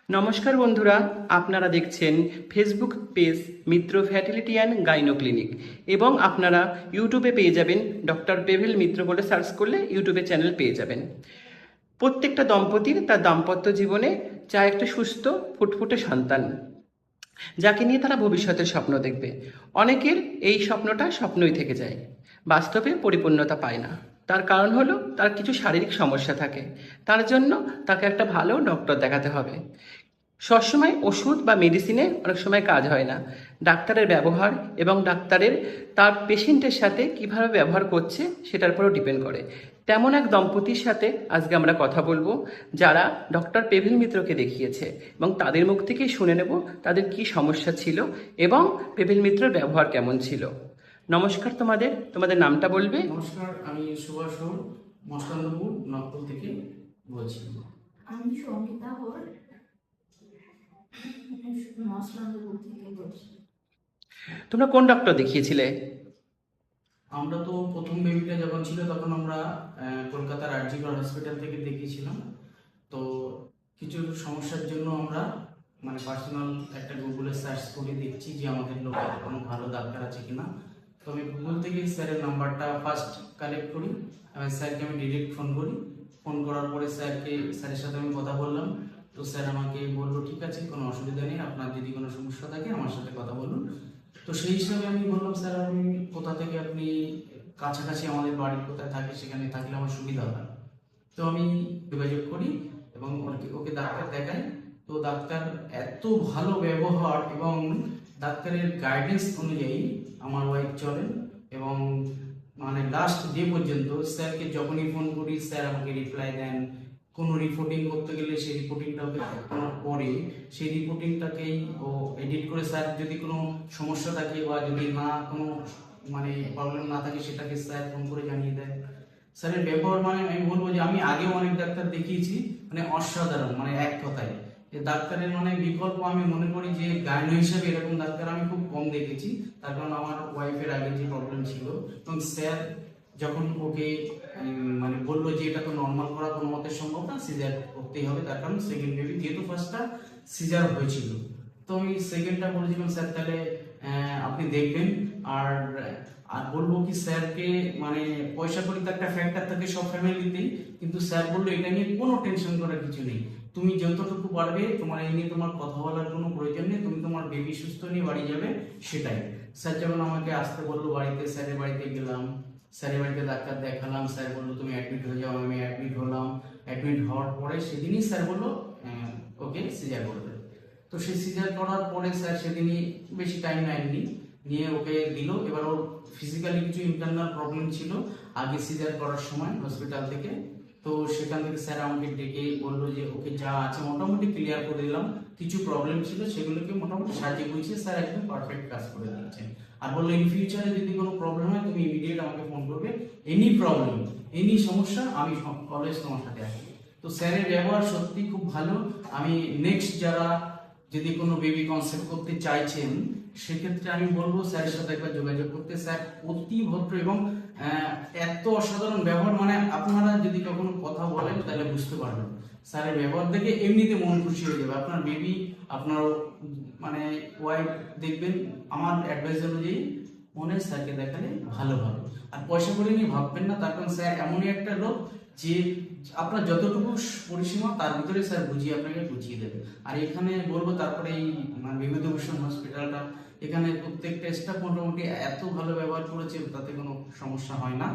নমস্কার বন্ধুরা, আপনারা দেখছেন Facebook page Mitra fertility and gyno clinic এবং আপনারা ইউটিউবে পেয়ে যাবেন ডক্টর পেভেল মিত্র বলে সার্চ করলে ইউটিউবে চ্যানেল পেয়ে যাবেন। প্রত্যেকটা দম্পতির তার দাম্পত্য জীবনে চায় একটা সুস্থ ফুটফুটে সন্তান, যাকে নিয়ে তারা ভবিষ্যতের স্বপ্ন দেখবে। অনেকের এই স্বপ্নটা স্বপ্নই থেকে যায়, বাস্তবে পরিপূর্ণতা পায় না। তার কারণ হলো তার কিছু শারীরিক সমস্যা থাকে, তার জন্য তাকে একটা ভালো ডক্টর দেখাতে হবে। সবসময় ওষুধ বা মেডিসিনে অনেক সময় কাজ হয় না। ডাক্তারের ব্যবহার এবং ডাক্তারের তার পেশেন্টের সাথে কিভাবে ব্যবহার করছে সেটার উপরও ডিপেন্ড করে। তেমন এক দম্পতির সাথে আজকে আমরা কথা বলবো, যারা ডক্টর পেভেল মিত্রকে দেখিয়েছে এবং তাদের মুখ থেকেই শুনে নেব তাদের কি সমস্যা ছিল এবং পেভেল মিত্রের ব্যবহার কেমন ছিল। নমস্কার, তোমাদের নামটা বলবে? নমস্কার, আমি সুভাষ মস্তানপুর নকল থেকে বলছি। আমি সঙ্গীতা হল মসলানপুর থেকে বলছি। তোমরা কোন ডক্টর দেখিয়েছিলে? আমরা তো প্রথম বেবিটা যখন ছিল তখন আমরা কলকাতার আরজিকর হসপিটাল থেকে দেখিয়েছিলাম। তো কিছু সমস্যার জন্য আমরা পার্সোনাল একটা গুগলে সার্চ করে দেখছি যে আমাদের লোকাল কোনো ভালো ডাক্তার আছে কিনা। তো আমি গুগল থেকে স্যারের নাম্বারটা ফার্স্ট কালেক্ট করি, স্যারকে আমি ডিরেক্ট ফোন করি। ফোন করার পরে স্যারের সাথে আমি কথা বললাম। তো স্যার আমাকে বললো ঠিক আছে, কোনো অসুবিধা নেই, আপনার যদি কোনো সমস্যা থাকে আমার সাথে কথা বলুন। তো সেই হিসাবে আমি বললাম, স্যার আমি কোথা থেকে, আপনি কাছাকাছি আমাদের বাড়ি কোথায় থাকে সেখানে থাকলে আমার সুবিধা হয়। তো আমি যোগাযোগ করি এবং ওকে ডাক্তার দেখাই। তো ডাক্তার এত ভালো ব্যবহার এবং ডাক্তারের গাইডেন্স অনুযায়ী আমার ওয়াইফ চলেন এবং লাস্ট ডে পর্যন্ত স্যারকে যখনই ফোন করি স্যার আমাকে রিপ্লাই দেন। কোনো রিপোর্টিং করতে গেলে সেই রিপোর্টিংটা ওকে দেখানোর পরে সেই রিপোর্টিংটাকেই ও এডিট করে, স্যার যদি কোনো সমস্যা থাকে বা যদি না কোনো প্রবলেম না থাকে সেটাকে স্যার ফোন করে জানিয়ে দেয়। স্যারের ব্যবহার আমি বলবো যে আমি আগেও অনেক ডাক্তার দেখিয়েছি, অসাধারণ, এক কথায় যে ডাক্তারের বিকল্প আমি মনে করি যে গাইনো হিসেবে এরকম ডাক্তার আমি খুব কম দেখেছি। তার কারণ আমার ওয়াইফের আগে যে প্রবলেম ছিল এবং স্যার যখন ওকে বললো যে এটা তো নর্মাল করা কোনো মতে সম্ভব না, সিজার করতেই হবে, তার কারণ সেকেন্ড বেবি যেহেতু ফার্স্টটা সিজার হয়েছিল। তো আমি সেকেন্ডটা বলেছিলাম স্যার তাহলে আপনি দেখবেন। আর আর বলবো কি স্যারকে, পয়সা করি তো একটা ফ্যাক্টর থাকে সব ফ্যামিলিতেই, কিন্তু স্যার বললো এটা নিয়ে কোনো টেনশন করার কিছু নেই, তুমি যতটুকু পারবে, তোমার এই নিয়ে তোমার কথা বলার কোনো প্রয়োজন নেই, তুমি তোমার বেবি সুস্থ নিয়ে বাড়ি যাবে সেটাই। স্যার যখন আমাকে আসতে বললো বাড়িতে, স্যারের বাড়িতে গেলাম, স্যারের বাড়িতে ডাক্তার দেখালাম। স্যার বললো তুমি অ্যাডমিট হয়ে যাও, আমি অ্যাডমিট হলাম। অ্যাডমিট হওয়ার পরে সেদিনই স্যার বললো ওকে সিজার করবে। তো সেই সিজার করার পরে স্যার সেদিনই বেশি টাইম নেয়নি, নিয়ে ওকে দিল। এবার ওর ফিজিক্যালি কিছু ইন্টারনাল প্রবলেম ছিল আগে সিজার করার সময় হসপিটাল থেকে। তো সেখান থেকে স্যার আমাকে ডেকে বললো যে ওকে যা আছে মোটামুটি ক্লিয়ার করে দিলাম, কিছু প্রবলেম ছিল সেগুলোকে মোটামুটি সাজিয়ে গুছিয়ে স্যার একদম পারফেক্ট কাজ করে দিয়েছেন। আর বললো ইন ফিউচারে যদি কোনো প্রবলেম হয় তুমি ইমিডিয়েট আমাকে ফোন করবে, এনি প্রবলেম এনি সমস্যা আমি অলওয়েজ তোমার সাথে আছি। তো স্যারের ব্যবহার সত্যি খুব ভালো। আমি নেক্সট যারা যদি কোনো বেবি কনসেপ্ট করতে চাইছেন সেক্ষেত্রে আমি বলবো স্যারের সাথে একবার যোগাযোগ করতে। স্যার অতি ভদ্র এবং এত অসাধারণ ব্যবহার, আপনারা যদি কখনো কথা বলেন তাহলে বুঝতে পারবেন স্যারের ব্যবহার দেখে এমনিতে মন খুশি হয়ে যাবে। আপনার বেবি, আপনার ওয়াইফ দেখবেন আমার অ্যাডভাইস অনুযায়ী মনে হয় স্যারকে দেখালে ভালো হবে। আর পয়সা করে নিয়ে ভাববেন না, তার কারণ স্যার এমনই একটা লোক যে আপনার যতটুকু পরিসীমা তার ভিতরে স্যার বুঝিয়ে আপনাকে বুঝিয়ে দেবে। আর এখানে বলবো তারপরে এই বিভূতিভূষণ হসপিটালটা, এখানে প্রত্যেকটা স্টাফ মোটামুটি এত ভালো ব্যবহার করেছে, তাতে কোনো সমস্যা হয় না।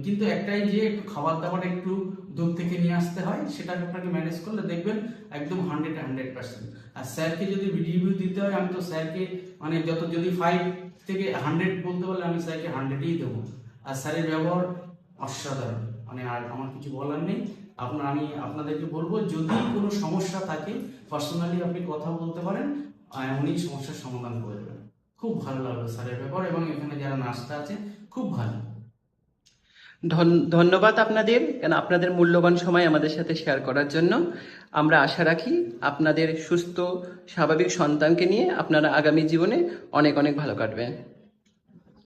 কিন্তু একটাই যে একটু খাবার দাবার একটু দূর থেকে নিয়ে আসতে হয়, সেটা আপনাকে ম্যানেজ করলে দেখবেন একদম 100%। আর স্যারকে যদি রিভিউ দিতে হয়, আমি তো স্যারকে যদি 5 থেকে 100 বলতে পারলে আমি স্যারকে 100ই দেবো। আর স্যারের ব্যবহার অসাধারণ, আর আমার কিছু বলার নেই। আমি আপনাদেরকে বলবো যদি কোনো সমস্যা থাকে পার্সোনালি আপনি কথা বলতে পারেন, উনি সমস্যার সমাধান করে দেবেন। খুব ভালো লাগলো স্যারের ব্যাপার এবং এখানে যারা নার্সটা আছে খুব ভালো। ধন্যবাদ আপনাদের, কেন আপনাদের মূল্যবান সময় আমাদের সাথে শেয়ার করার জন্য। আমরা আশা রাখি আপনাদের সুস্থ স্বাভাবিক সন্তানকে নিয়ে আপনারা আগামী জীবনে অনেক অনেক ভালো কাটবেন।